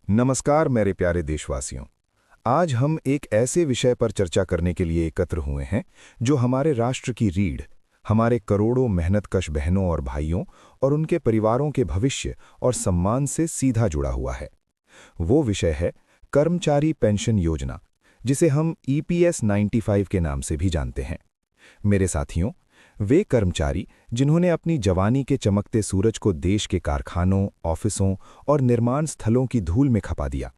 नमस्कार मेरे प्यारे देशवासियों। आज हम एक ऐसे विषय पर चर्चा करने के लिए एकत्र हुए हैं जो हमारे राष्ट्र की रीढ़, हमारे करोड़ों मेहनतकश बहनों और भाइयों और उनके परिवारों के भविष्य और सम्मान से सीधा जुड़ा हुआ है। वो विषय है कर्मचारी पेंशन योजना, जिसे हम ईपीएस 95 के नाम से भी जानते हैं। मेरे साथियों, वे कर्मचारी जिन्होंने अपनी जवानी के चमकते सूरज को देश के कारखानों, ऑफिसों और निर्माण स्थलों की धूल में खपा दिया,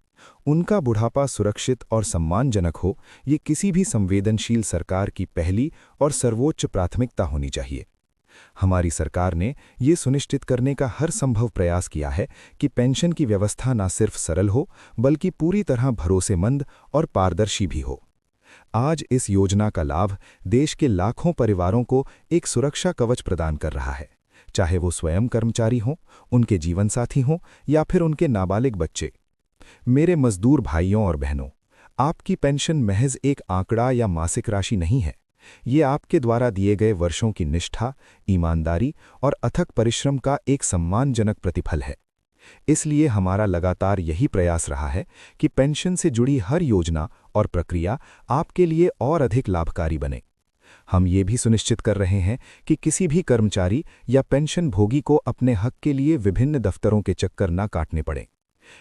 उनका बुढ़ापा सुरक्षित और सम्मानजनक हो, ये किसी भी संवेदनशील सरकार की पहली और सर्वोच्च प्राथमिकता होनी चाहिए। हमारी सरकार ने ये सुनिश्चित करने का हर संभव प्रयास किया है कि पेंशन की व्यवस्था न सिर्फ सरल हो, बल्कि पूरी तरह भरोसेमंद और पारदर्शी भी हो। आज इस योजना का लाभ देश के लाखों परिवारों को एक सुरक्षा कवच प्रदान कर रहा है, चाहे वो स्वयं कर्मचारी हों, उनके जीवनसाथी हों या फिर उनके नाबालिग बच्चे। मेरे मजदूर भाइयों और बहनों, आपकी पेंशन महज एक आंकड़ा या मासिक राशि नहीं है। ये आपके द्वारा दिए गए वर्षों की निष्ठा, ईमानदारी और अथक परिश्रम का एक सम्मानजनक प्रतिफल है। इसलिए हमारा लगातार यही प्रयास रहा है कि पेंशन से जुड़ी हर योजना और प्रक्रिया आपके लिए और अधिक लाभकारी बने। हम ये भी सुनिश्चित कर रहे हैं कि किसी भी कर्मचारी या पेंशन भोगी को अपने हक के लिए विभिन्न दफ्तरों के चक्कर न काटने पड़ें।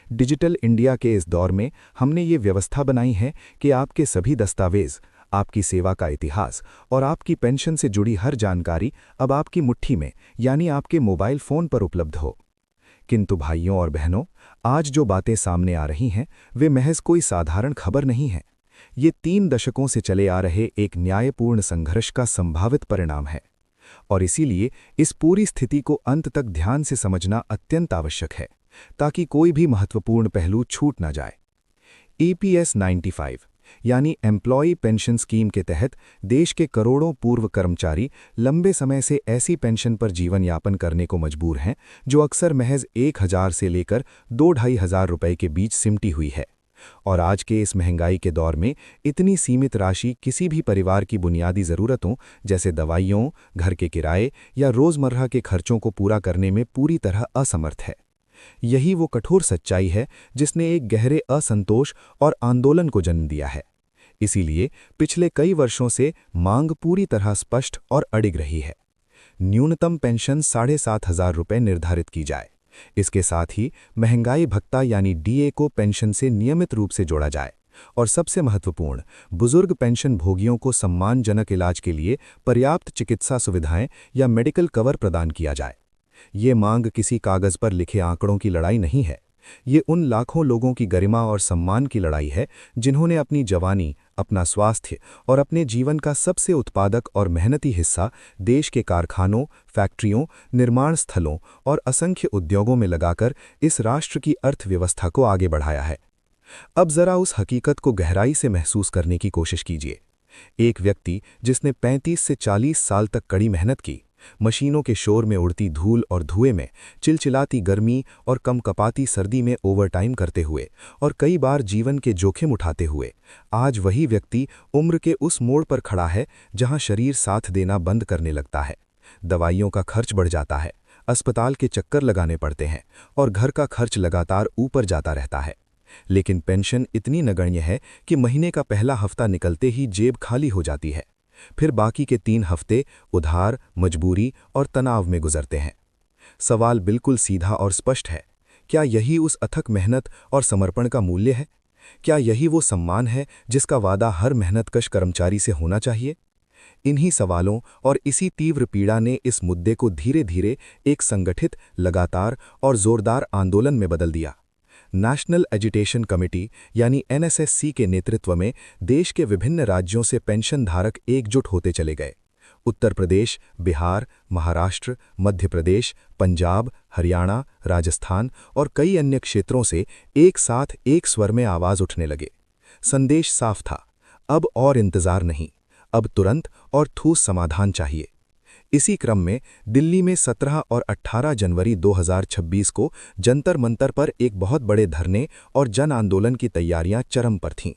डिजिटल इंडिया के इस दौर में हमने ये व्यवस्था बनाई है कि आपके सभी दस्तावेज, आपकी सेवा का इतिहास और आपकी पेंशन से जुड़ी हर जानकारी अब आपकी मुट्ठी में, यानी आपके मोबाइल फ़ोन पर उपलब्ध हो। किंतु भाइयों और बहनों, आज जो बातें सामने आ रही हैं, वे महज कोई साधारण खबर नहीं है। ये 3 दशकों से चले आ रहे एक न्यायपूर्ण संघर्ष का संभावित परिणाम है। और इसीलिए इस पूरी स्थिति को अंत तक ध्यान से समझना अत्यंत आवश्यक है, ताकि कोई भी महत्वपूर्ण पहलू छूट न जाए। ईपीएस 95 यानी एम्प्लॉई पेंशन स्कीम के तहत देश के करोड़ों पूर्व कर्मचारी लंबे समय से ऐसी पेंशन पर जीवन यापन करने को मजबूर हैं जो अक्सर महज 1000 से लेकर 2-2,500 रुपए के बीच सिमटी हुई है। और आज के इस महंगाई के दौर में इतनी सीमित राशि किसी भी परिवार की बुनियादी ज़रूरतों जैसे दवाइयों, घर के किराए या रोज़मर्रा के खर्चों को पूरा करने में पूरी तरह असमर्थ है। यही वो कठोर सच्चाई है जिसने एक गहरे असंतोष और आंदोलन को जन्म दिया है। इसीलिए पिछले कई वर्षों से मांग पूरी तरह स्पष्ट और अडिग रही है। न्यूनतम पेंशन 7,500 रुपये निर्धारित की जाए। इसके साथ ही महंगाई भत्ता यानी डीए को पेंशन से नियमित रूप से जोड़ा जाए। और सबसे महत्वपूर्ण, बुजुर्ग पेंशन भोगियों को सम्मानजनक इलाज के लिए पर्याप्त चिकित्सा सुविधाएं या मेडिकल कवर प्रदान किया जाए। ये मांग किसी कागज पर लिखे आंकड़ों की लड़ाई नहीं है। ये उन लाखों लोगों की गरिमा और सम्मान की लड़ाई है जिन्होंने अपनी जवानी, अपना स्वास्थ्य और अपने जीवन का सबसे उत्पादक और मेहनती हिस्सा देश के कारखानों, फैक्ट्रियों, निर्माण स्थलों और असंख्य उद्योगों में लगाकर इस राष्ट्र की अर्थव्यवस्था को आगे बढ़ाया है। अब जरा उस हकीकत को गहराई से महसूस करने की कोशिश कीजिए। एक व्यक्ति जिसने 35 से 40 साल तक कड़ी मेहनत की, मशीनों के शोर में उड़ती धूल और धुएं में, चिलचिलाती गर्मी और कमकपाती सर्दी में ओवरटाइम करते हुए और कई बार जीवन के जोखिम उठाते हुए, आज वही व्यक्ति उम्र के उस मोड़ पर खड़ा है जहां शरीर साथ देना बंद करने लगता है। दवाइयों का खर्च बढ़ जाता है, अस्पताल के चक्कर लगाने पड़ते हैं और घर का खर्च लगातार ऊपर जाता रहता है। लेकिन पेंशन इतनी नगण्य है कि महीने का पहला हफ्ता निकलते ही जेब खाली हो जाती है। फिर बाकी के 3 हफ्ते उधार, मजबूरी और तनाव में गुजरते हैं। सवाल बिल्कुल सीधा और स्पष्ट है, क्या यही उस अथक मेहनत और समर्पण का मूल्य है? क्या यही वो सम्मान है जिसका वादा हर मेहनतकश कर्मचारी से होना चाहिए? इन्हीं सवालों और इसी तीव्र पीड़ा ने इस मुद्दे को धीरे धीरे एक संगठित, लगातार और जोरदार आंदोलन में बदल दिया। नेशनल एजुटेशन कमेटी यानी एनएसएससी के नेतृत्व में देश के विभिन्न राज्यों से पेंशन धारक एकजुट होते चले गए। उत्तर प्रदेश, बिहार, महाराष्ट्र, मध्य प्रदेश, पंजाब, हरियाणा, राजस्थान और कई अन्य क्षेत्रों से एक साथ एक स्वर में आवाज उठने लगे। संदेश साफ था, अब और इंतजार नहीं, अब तुरंत और ठोस समाधान चाहिए। इसी क्रम में दिल्ली में 17 और 18 जनवरी 2026 को जंतर मंतर पर एक बहुत बड़े धरने और जन आंदोलन की तैयारियां चरम पर थीं।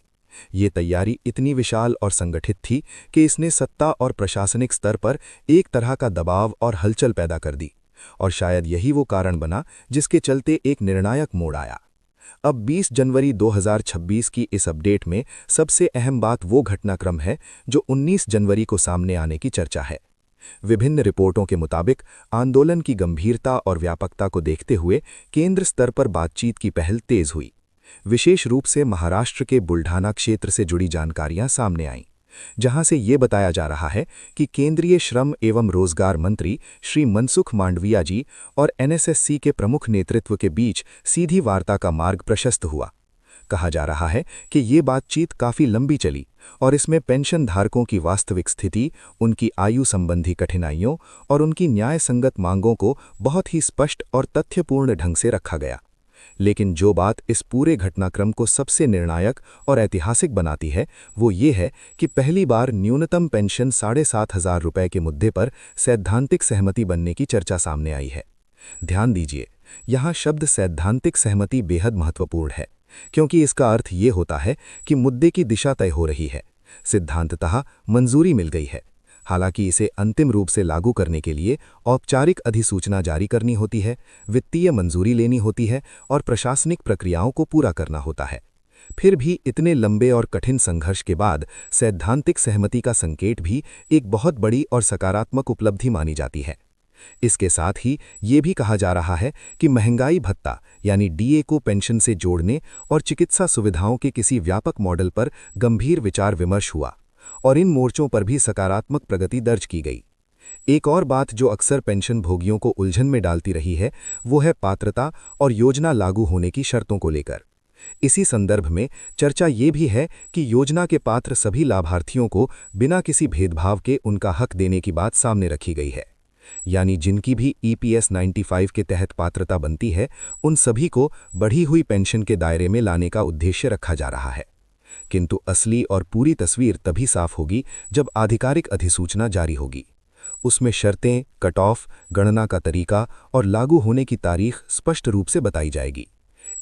ये तैयारी इतनी विशाल और संगठित थी कि इसने सत्ता और प्रशासनिक स्तर पर एक तरह का दबाव और हलचल पैदा कर दी। और शायद यही वो कारण बना जिसके चलते एक निर्णायक मोड़ आया। अब 20 जनवरी 2026 की इस अपडेट में सबसे अहम बात वो घटनाक्रम है जो 19 जनवरी को सामने आने की चर्चा है। विभिन्न रिपोर्टों के मुताबिक आंदोलन की गंभीरता और व्यापकता को देखते हुए केंद्र स्तर पर बातचीत की पहल तेज हुई। विशेष रूप से महाराष्ट्र के बुल्ढाना क्षेत्र से जुड़ी जानकारियां सामने आईं, जहां से ये बताया जा रहा है कि केंद्रीय श्रम एवं रोजगार मंत्री श्री मनसुख मांडविया जी और एनएसएससी के प्रमुख नेतृत्व के बीच सीधी वार्ता का मार्ग प्रशस्त हुआ। कहा जा रहा है कि ये बातचीत काफी लंबी चली और इसमें पेंशन धारकों की वास्तविक स्थिति, उनकी आयु संबंधी कठिनाइयों और उनकी न्याय संगत मांगों को बहुत ही स्पष्ट और तथ्यपूर्ण ढंग से रखा गया। लेकिन जो बात इस पूरे घटनाक्रम को सबसे निर्णायक और ऐतिहासिक बनाती है वो ये है कि पहली बार न्यूनतम पेंशन 7,500 रुपये के मुद्दे पर सैद्धांतिक सहमति बनने की चर्चा सामने आई है। ध्यान दीजिए, यहाँ शब्द सैद्धांतिक सहमति बेहद महत्वपूर्ण है, क्योंकि इसका अर्थ ये होता है कि मुद्दे की दिशा तय हो रही है, सिद्धांततः मंजूरी मिल गई है। हालांकि इसे अंतिम रूप से लागू करने के लिए औपचारिक अधिसूचना जारी करनी होती है, वित्तीय मंजूरी लेनी होती है और प्रशासनिक प्रक्रियाओं को पूरा करना होता है। फिर भी इतने लंबे और कठिन संघर्ष के बाद सैद्धांतिक सहमति का संकेत भी एक बहुत बड़ी और सकारात्मक उपलब्धि मानी जाती है। इसके साथ ही ये भी कहा जा रहा है कि महंगाई भत्ता यानी डीए को पेंशन से जोड़ने और चिकित्सा सुविधाओं के किसी व्यापक मॉडल पर गंभीर विचार विमर्श हुआ और इन मोर्चों पर भी सकारात्मक प्रगति दर्ज की गई। एक और बात जो अक्सर पेंशन भोगियों को उलझन में डालती रही है वो है पात्रता और योजना लागू होने की शर्तों को लेकर। इसी संदर्भ में चर्चा ये भी है कि योजना के पात्र सभी लाभार्थियों को बिना किसी भेदभाव के उनका हक देने की बात सामने रखी गई है। यानी जिनकी भी ईपीएस 95 के तहत पात्रता बनती है, उन सभी को बढ़ी हुई पेंशन के दायरे में लाने का उद्देश्य रखा जा रहा है। किंतु असली और पूरी तस्वीर तभी साफ होगी जब आधिकारिक अधिसूचना जारी होगी। उसमें शर्तें, कट ऑफ, गणना का तरीका और लागू होने की तारीख स्पष्ट रूप से बताई जाएगी।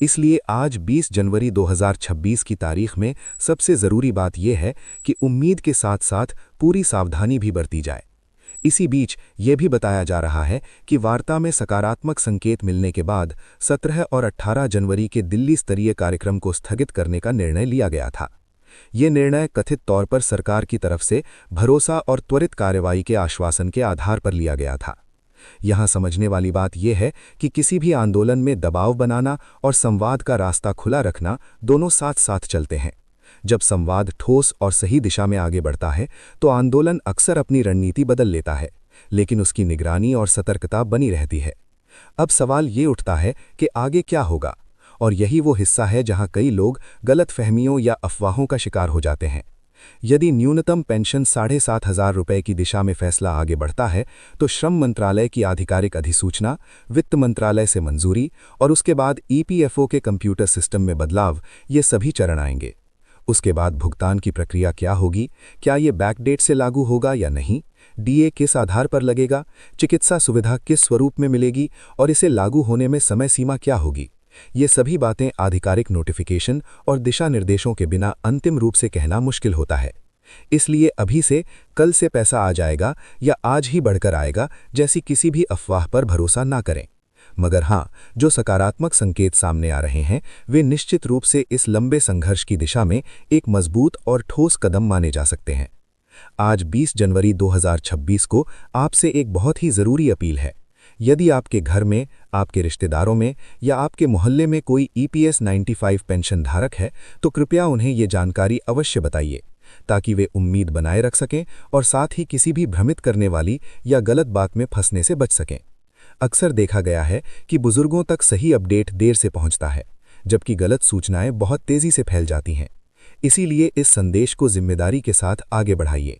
इसलिए आज 20 जनवरी 2026 की तारीख में सबसे ज़रूरी बात यह है कि उम्मीद के साथ साथ पूरी सावधानी भी बरती जाए। इसी बीच ये भी बताया जा रहा है कि वार्ता में सकारात्मक संकेत मिलने के बाद 17 और 18 जनवरी के दिल्ली स्तरीय कार्यक्रम को स्थगित करने का निर्णय लिया गया था। ये निर्णय कथित तौर पर सरकार की तरफ से भरोसा और त्वरित कार्रवाई के आश्वासन के आधार पर लिया गया था। यहाँ समझने वाली बात यह है कि किसी भी आंदोलन में दबाव बनाना और संवाद का रास्ता खुला रखना दोनों साथ साथ चलते हैं। जब संवाद ठोस और सही दिशा में आगे बढ़ता है तो आंदोलन अक्सर अपनी रणनीति बदल लेता है, लेकिन उसकी निगरानी और सतर्कता बनी रहती है। अब सवाल ये उठता है कि आगे क्या होगा, और यही वो हिस्सा है जहां कई लोग गलतफहमियों या अफवाहों का शिकार हो जाते हैं। यदि न्यूनतम पेंशन 7,500 रुपये की दिशा में फैसला आगे बढ़ता है तो श्रम मंत्रालय की आधिकारिक अधिसूचना, वित्त मंत्रालय से मंजूरी और उसके बाद ईपीएफओ के कंप्यूटर सिस्टम में बदलाव, ये सभी चरण आएंगे। उसके बाद भुगतान की प्रक्रिया क्या होगी, क्या ये बैकडेट से लागू होगा या नहीं, डीए किस आधार पर लगेगा, चिकित्सा सुविधा किस स्वरूप में मिलेगी और इसे लागू होने में समय सीमा क्या होगी, ये सभी बातें आधिकारिक नोटिफिकेशन और दिशा निर्देशों के बिना अंतिम रूप से कहना मुश्किल होता है। इसलिए अभी से कल से पैसा आ जाएगा या आज ही बढ़कर आएगा जैसी किसी भी अफवाह पर भरोसा ना करें। मगर हाँ, जो सकारात्मक संकेत सामने आ रहे हैं वे निश्चित रूप से इस लंबे संघर्ष की दिशा में एक मजबूत और ठोस कदम माने जा सकते हैं। आज 20 जनवरी 2026 को आपसे एक बहुत ही ज़रूरी अपील है। यदि आपके घर में, आपके रिश्तेदारों में या आपके मोहल्ले में कोई ईपीएस 95 पेंशन धारक है तो कृपया उन्हें ये जानकारी अवश्य बताइए, ताकि वे उम्मीद बनाए रख सकें और साथ ही किसी भी भ्रमित करने वाली या गलत बात में फंसने से बच सकें। अक्सर देखा गया है कि बुजुर्गों तक सही अपडेट देर से पहुंचता है, जबकि गलत सूचनाएं बहुत तेजी से फैल जाती हैं। इसीलिए इस संदेश को जिम्मेदारी के साथ आगे बढ़ाइए।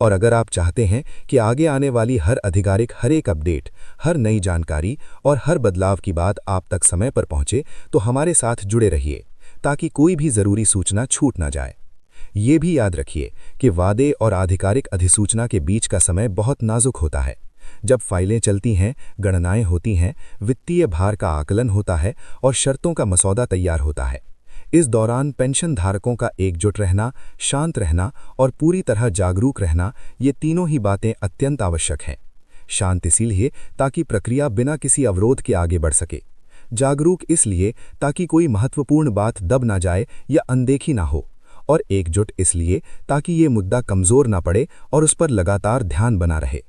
और अगर आप चाहते हैं कि आगे आने वाली हर आधिकारिक हर एक अपडेट, हर नई जानकारी और हर बदलाव की बात आप तक समय पर पहुंचे तो हमारे साथ जुड़े रहिए, ताकि कोई भी ज़रूरी सूचना छूट ना जाए। ये भी याद रखिए कि वादे और आधिकारिक अधिसूचना के बीच का समय बहुत नाजुक होता है। जब फाइलें चलती हैं, गणनाएं होती हैं, वित्तीय भार का आकलन होता है और शर्तों का मसौदा तैयार होता है। इस दौरान पेंशन धारकों का एकजुट रहना, शांत रहना और पूरी तरह जागरूक रहना, ये तीनों ही बातें अत्यंत आवश्यक हैं। शांत इसीलिए ताकि प्रक्रिया बिना किसी अवरोध के आगे बढ़ सके। जागरूक इसलिए ताकि कोई महत्वपूर्ण बात दब ना जाए या अनदेखी ना हो, और एकजुट इसलिए ताकि ये मुद्दा कमज़ोर ना पड़े और उस पर लगातार ध्यान बना रहे।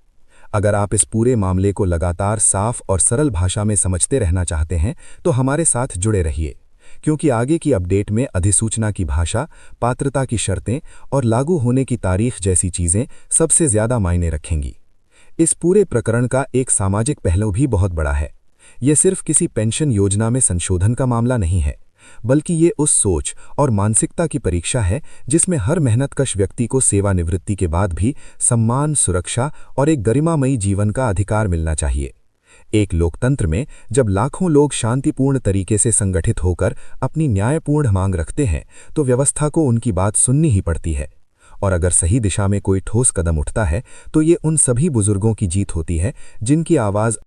अगर आप इस पूरे मामले को लगातार साफ और सरल भाषा में समझते रहना चाहते हैं तो हमारे साथ जुड़े रहिए, क्योंकि आगे की अपडेट में अधिसूचना की भाषा, पात्रता की शर्तें और लागू होने की तारीख जैसी चीज़ें सबसे ज़्यादा मायने रखेंगी। इस पूरे प्रकरण का एक सामाजिक पहलू भी बहुत बड़ा है। यह सिर्फ किसी पेंशन योजना में संशोधन का मामला नहीं है, बल्कि ये उस सोच और मानसिकता की परीक्षा है जिसमें हर मेहनतकश व्यक्ति को सेवानिवृत्ति के बाद भी सम्मान, सुरक्षा और एक गरिमामयी जीवन का अधिकार मिलना चाहिए। एक लोकतंत्र में जब लाखों लोग शांतिपूर्ण तरीके से संगठित होकर अपनी न्यायपूर्ण मांग रखते हैं तो व्यवस्था को उनकी बात सुननी ही पड़ती है। और अगर सही दिशा में कोई ठोस कदम उठता है तो ये उन सभी बुजुर्गों की जीत होती है जिनकी आवाज़